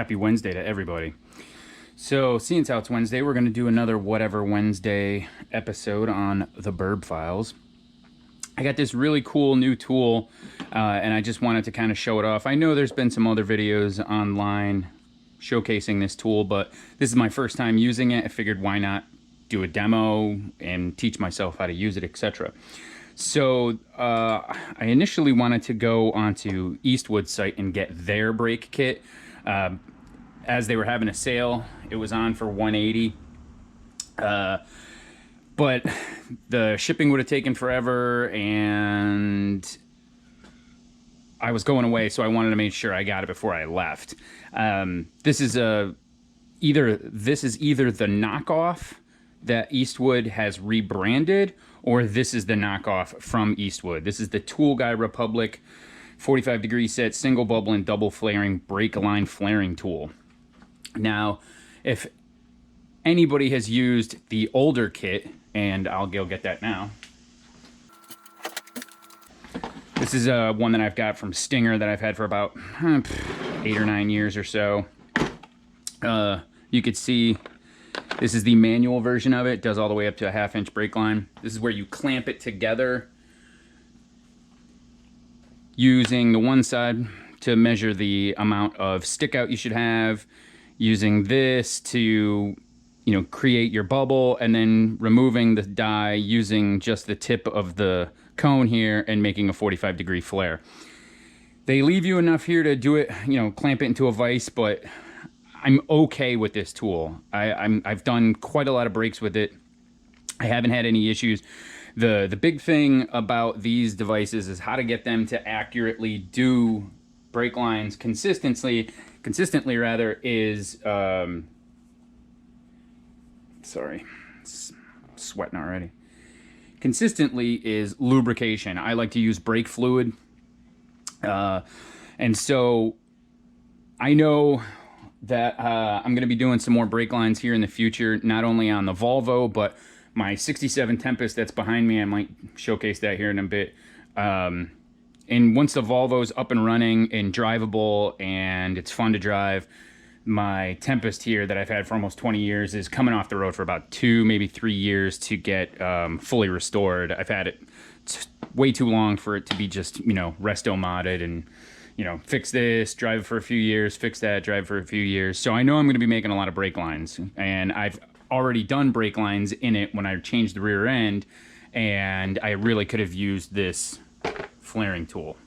happy Wednesday to everybody. So, seeing as how it's Wednesday, we're going to do another Whatever Wednesday episode on the Burb Files. I got this really cool new tool, and I just wanted to kind of show it off. I know there's been some other videos online showcasing this tool, but this is my first time using it. I figured why not do a demo and teach myself how to use it, etc. So I initially wanted to go onto Eastwood's site and get their brake kit. As they were having a sale, it was on for $180. But the shipping would have taken forever, and I was going away, so I wanted to make sure I got it before I left. This is either the knockoff that Eastwood has rebranded, or this is the knockoff from Eastwood. This is the Tool Guy Republic 45 degree set single bubble and double flaring brake line flaring tool. Now, if anybody has used the older kit, and I'll go get that now. This is one that I've got from Stinger that I've had for about 8 or 9 years or so. You could see this is the manual version of it. It does all the way up to a 1/2 inch brake line. This is where you clamp it together using the one side to measure the amount of stick out you should have, using this to create your bubble, and then removing the die using just the tip of the cone here and making a 45 degree flare. They leave you enough here to do it, clamp it into a vise, but I'm okay with this tool. I've done quite a lot of brakes with it. I haven't had any issues. The big thing about these devices is how to get them to accurately do brake lines consistently is sorry, it's sweating already. Consistently is lubrication. I like to use brake fluid. And so I know that I'm going to be doing some more brake lines here in the future, not only on the Volvo, but my 67 Tempest that's behind me. I might showcase that here in a bit. And once the Volvo's up and running and drivable and it's fun to drive, my Tempest here that I've had for almost 20 years is coming off the road for about 2, maybe 3 years to get fully restored. I've had it way too long for it to be just, resto modded and, fix this, drive it for a few years, fix that, drive for a few years. So I know I'm going to be making a lot of brake lines, and I've already done brake lines in it when I changed the rear end, and I really could have used this flaring tool.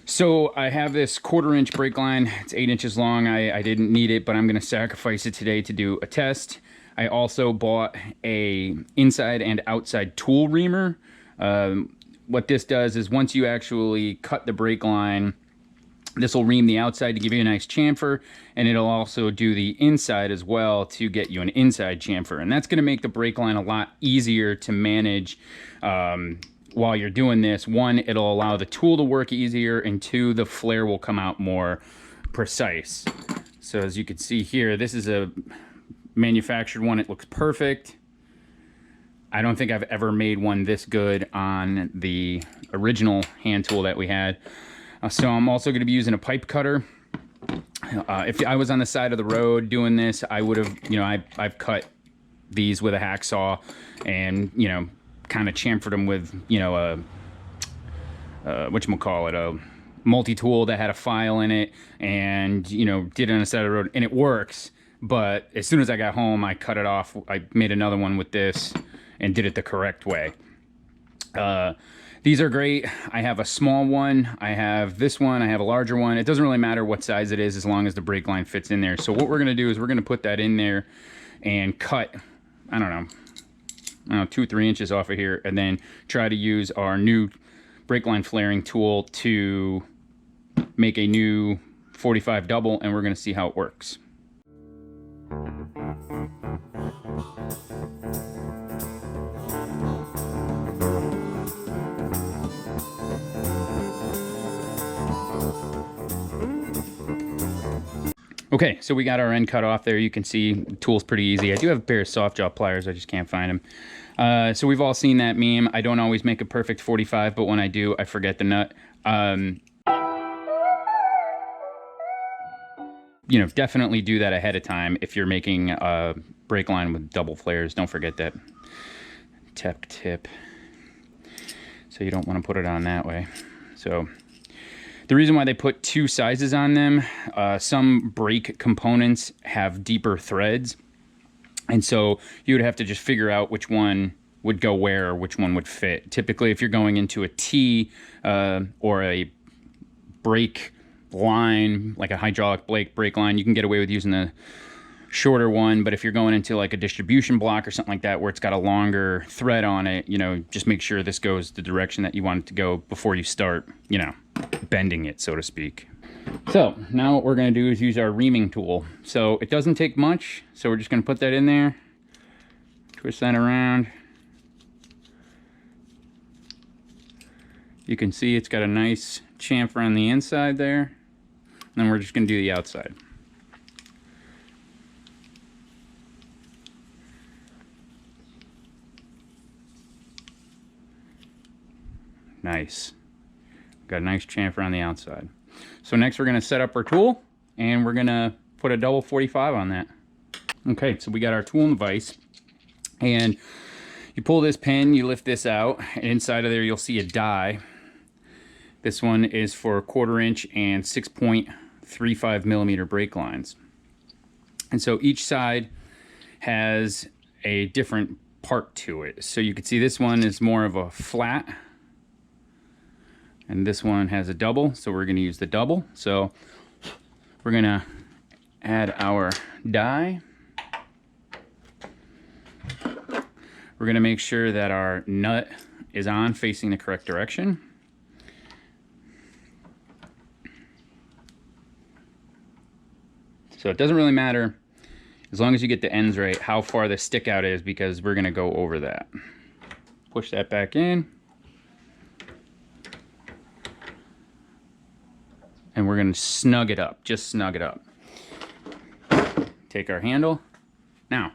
So I have this 1/4 inch brake line. It's 8 inches long. I didn't need it, but I'm going to sacrifice it today to do a test. I also bought a inside and outside tool reamer. What this does is once you actually cut the brake line, this will ream the outside to give you a nice chamfer, and it'll also do the inside as well to get you an inside chamfer. And that's going to make the brake line a lot easier to manage while you're doing this. One, it'll allow the tool to work easier, and two, the flare will come out more precise. So as you can see here, this is a manufactured one. It looks perfect. I don't think I've ever made one this good on the original hand tool that we had. So I'm also going to be using a pipe cutter. If I was on the side of the road doing this, I would have, I've cut these with a hacksaw and, kind of chamfered them with, whatchamacallit, a multi-tool that had a file in it, and, did it on the side of the road, and it works. But as soon as I got home, I cut it off. I made another one with this and did it the correct way. These are great. I have a small one. I have this one. I have a larger one. It doesn't really matter what size it is as long as the brake line fits in there. So what we're going to do is we're going to put that in there and cut, I don't know, 2-3 inches off of here, and then try to use our new brake line flaring tool to make a new 45 double, and we're going to see how it works. Okay, so we got our end cut off there. You can see the tool's pretty easy. I do have a pair of soft jaw pliers. I just can't find them. So we've all seen that meme. I don't always make a perfect 45, but when I do, I forget the nut. you know, definitely do that ahead of time if you're making a brake line with double flares. Don't forget that tip. So you don't want to put it on that way. So the reason why they put two sizes on them, some brake components have deeper threads. And so you would have to just figure out which one would go where or which one would fit. Typically, if you're going into a T or a brake line, like a hydraulic brake line, you can get away with using the shorter one. But if you're going into like a distribution block or something like that where it's got a longer thread on it, you know, just make sure this goes the direction that you want it to go before you start, you know, bending it, so to speak. So now what we're going to do is use our reaming tool. So it doesn't take much, so we're just going to put that in there, twist that around. You can see it's got a nice chamfer on the inside there. And then we're just going to do the outside. Nice. Got a nice chamfer on the outside. So next we're going to set up our tool, and we're going to put a double 45 on that. Okay, so we got our tool in the vise, and you pull this pin, you lift this out, and inside of there you'll see a die. This one is for 1/4 inch and 6.35 millimeter brake lines. And so each side has a different part to it. So you can see this one is more of a flat, and this one has a double, so we're going to use the double. So we're going to add our die. We're going to make sure that our nut is on, facing the correct direction. So it doesn't really matter, as long as you get the ends right, how far the stick out is, because we're going to go over that. Push that back in. And we're going to snug it up, just snug it up. Take our handle. Now,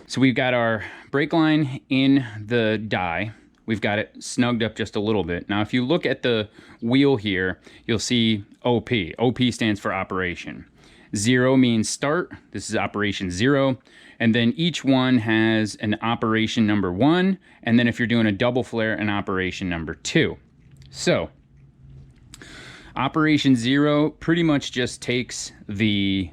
so we've got our brake line in the die. We've got it snugged up just a little bit. Now, if you look at the wheel here, you'll see OP. OP stands for operation. 0 means start. This is operation 0. And then each one has an operation number 1. And then if you're doing a double flare, an operation number 2. So operation 0 pretty much just takes the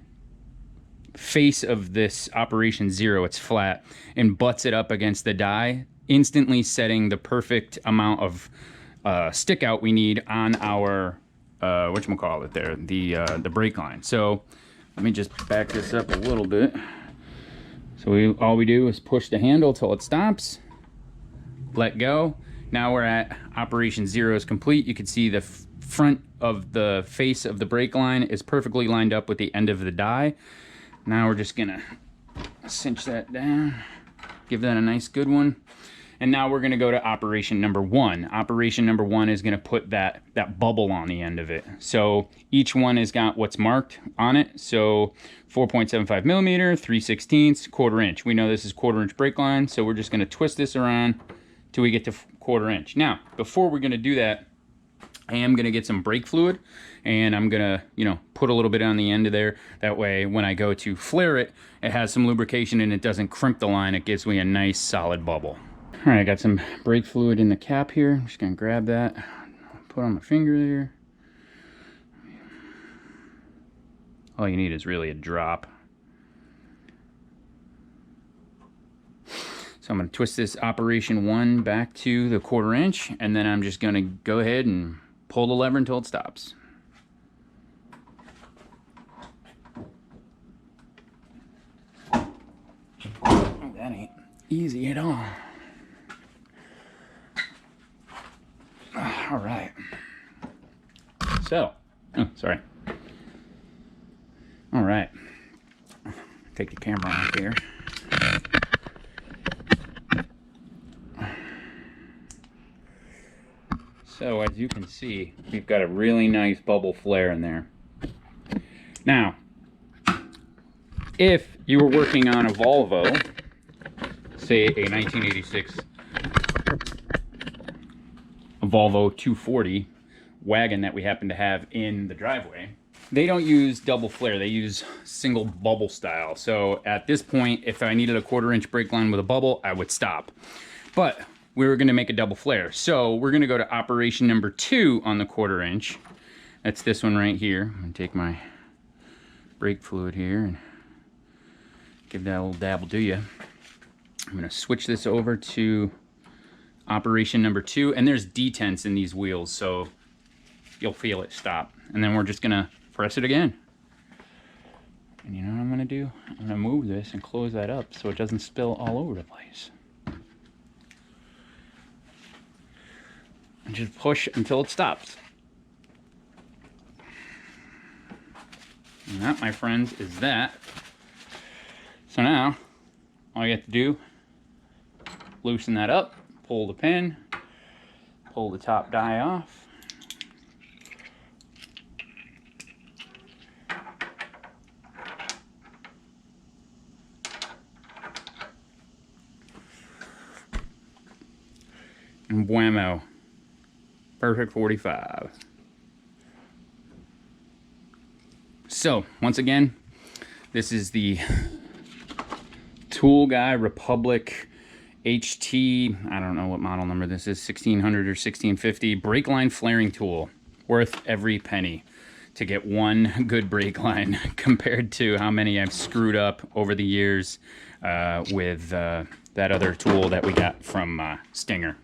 face of this operation 0, it's flat, and butts it up against the die, instantly setting the perfect amount of stick out we need on our whatchamacallit there, the brake line. So let me just back this up a little bit. So all we do is push the handle till it stops, let go. Now we're at operation 0 is complete. You can see the front of the face of the brake line is perfectly lined up with the end of the die. Now we're just gonna cinch that down, give that a nice good one. And now we're gonna go to operation number 1. Operation number 1 is gonna put that bubble on the end of it. So each one has got what's marked on it. So 4.75 millimeter, 3/16, 1/4 inch. We know this is 1/4 inch brake line, so we're just gonna twist this around till we get to 1/4 inch. Now, before we're gonna do that, I am gonna get some brake fluid, and I'm gonna, you know, put a little bit on the end of there. That way, when I go to flare it, it has some lubrication and it doesn't crimp the line. It gives me a nice solid bubble. All right, I got some brake fluid in the cap here. I'm just gonna grab that, put on my finger there. All you need is really a drop. So I'm gonna twist this operation 1 back to the 1/4 inch, and then I'm just gonna go ahead and pull the lever until it stops. Oh, that ain't easy at all. All right. So, oh, sorry. All right. Take the camera off here. So as you can see, we've got a really nice bubble flare in there. Now, if you were working on a Volvo, say a 1986 Volvo 240 wagon that we happen to have in the driveway, They don't use double flare, they use single bubble style. So at this point, if I needed a 1/4 inch brake line with a bubble, I would stop. But we were gonna make a double flare. So we're gonna go to operation number 2 on the 1/4 inch. That's this one right here. I'm gonna take my brake fluid here and give that a little dabble do ya. I'm gonna switch this over to operation number 2, and there's detents in these wheels, so you'll feel it stop. And then we're just gonna press it again. And you know what I'm gonna do? I'm gonna move this and close that up so it doesn't spill all over the place. And just push until it stops. And that, my friends, is that. So now, all you have to do, loosen that up, pull the pin, pull the top die off. And whammo. Perfect 45. So, once again, this is the Tool Guy Republic HT, I don't know what model number this is, 1600 or 1650 brake line flaring tool. Worth every penny to get one good brake line compared to how many I've screwed up over the years with that other tool that we got from Stinger.